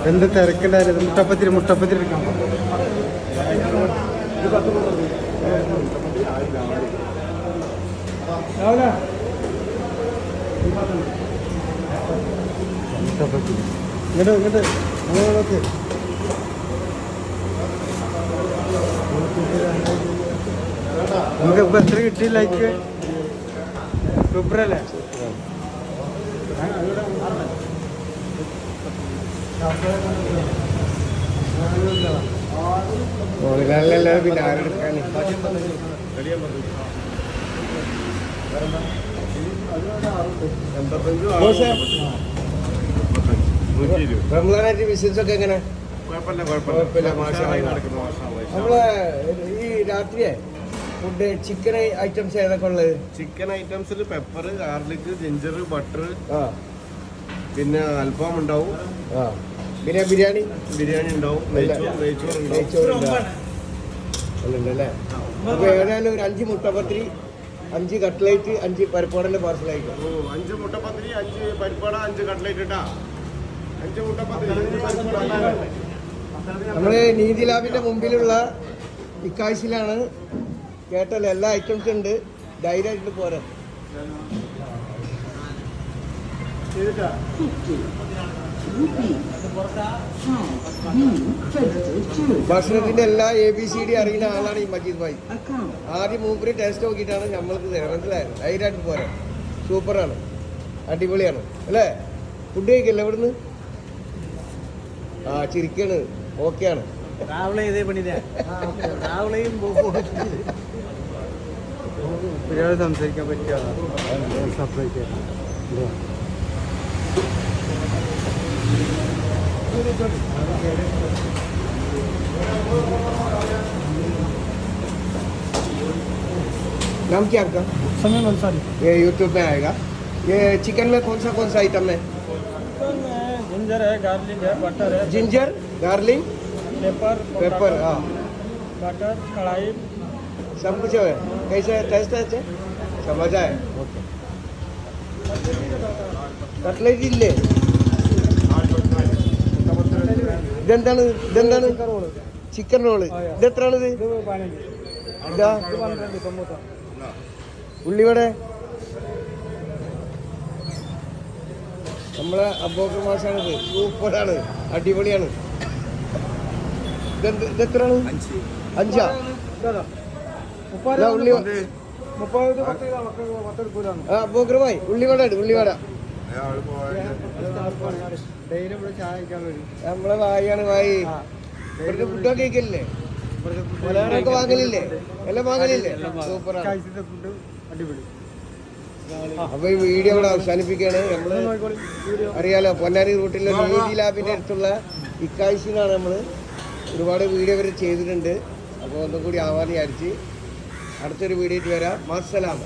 എന്ത് തിരക്കുണ്ടായിരുന്നു. മുട്ടപ്പത്തിരി എടുക്കാം. ഇങ്ങോട്ട് അങ്ങോട്ട് നമുക്ക് ഇപ്പൊ എത്ര കിട്ടി? ലൈക്ക് സൂപ്പറല്ലേ? മോളിലാലല്ലാതെ പിന്നെ ആരെടുക്കാൻ? റംസാനായിട്ട് ബിസിനസ് ഒക്കെ എങ്ങനെ? കുഴപ്പമില്ല. നമ്മള് ഈ രാത്രിയെ ഫുഡ് ചിക്കൻ ഐറ്റംസ് ഏതൊക്കെ ഉള്ളത്? ചിക്കൻ ഐറ്റംസിൽ പെപ്പർ, ഗാർലിക്, ജിഞ്ചർ, ബട്ടർ, പിന്നെ അൽഫാം ഉണ്ടാവും, പിന്നെ ബിരിയാണി ഉണ്ടാവും, നെയ്ച്ചോറുണ്ടല്ലേ? അപ്പൊ ഏതായാലും ഒരു 5 മുട്ടപ്പത്തിരി, 5 കട്ട്ലേറ്റ്, 5 പരിപ്പാടന്റെ പാർസലായിട്ട്. 5 മുട്ടപ്പത്തിരി, 5 പരിപ്പാട, 5 കട്ട്ലേറ്റ് ഇട്ടാ. 5 മുട്ടപ്പത്തിരി. നമ്മള് നീതി ലാബിന്റെ മുമ്പിലുള്ള ഇക്കാഴ്ചയിലാണ്. കേട്ടല്ലോ, എല്ലാ ഐറ്റംസും ഉണ്ട്. ധൈര്യമായിട്ട് പോരാ. ഭക്ഷണത്തിന്റെ എല്ലാ ABCD അറിയുന്ന ആളാണ് ഈ മജീദ് ഭായി. ആദ്യം മൂപ്പര് ടേസ്റ്റ് നോക്കിയിട്ടാണ് നമ്മൾക്ക് മനസ്സിലായത്. ധൈര്യമായിട്ട് പോരാ. സൂപ്പറാണ്, അടിപൊളിയാണ് അല്ലേ? ഫുഡ് കഴിക്കല്ലേ ഇവിടുന്ന്? ചിരിക്കാണ്. ഓക്കെയാണ്. സംസാരിക്കാൻ പറ്റിയ സെപ്പറേറ്റ്. नाम क्या आपका? समय अंसारी। ये यूट्यूब में आएगा। ये चिकन में कौन सा आइटम है? जिंजर है, गार्लिक है, बटर है। जिंजर, गार्लिक, पेपर, हाँ, बटर, कढ़ाई, सब कुछ है. कैसे टेस्ट है? समझ आए. ओके. കട്ട്ലേറ്റ് ഇല്ലേ? ഇതെന്താണ്? Chicken roll. ഇത് എത്രയാണിത്? ഇതാ ഉള്ളിവട. നമ്മളെ അബൂബക്കർ മാഷാണിത്. സൂപ്പറാണ്, അടിപൊളിയാണ്. ഇതെത്രയാണ്? 5. ഉള്ളി. അബൂബക്കർ ഭായ്, ഉള്ളിവട. നമ്മളെ വായാണ് വായി. ഇവിടുത്തെ ഫുഡൊക്കെ കഴിക്കലില്ലേ? ഒക്കെ വാങ്ങലില്ലേ? എല്ലാം വാങ്ങലില്ലേ? സൂപ്പറാണ്. അപ്പൊ ഈ വീഡിയോ ഇവിടെ അവസാനിപ്പിക്കുകയാണ്. നമ്മള് അറിയാലോ, പൊന്നാനി റൂട്ടിലെ നീതി ലാബിന്റെ അടുത്തുള്ള ഇക്കാഴ്ചയിലാണ് നമ്മള് ഒരുപാട് വീഡിയോ വരെ ചെയ്തിട്ടുണ്ട്. അപ്പോൾ ഒന്നും കൂടി ആവാൻ വിചാരിച്ച് അടുത്തൊരു വീഡിയോയിട്ട് വരാം. മാസ്സലാം.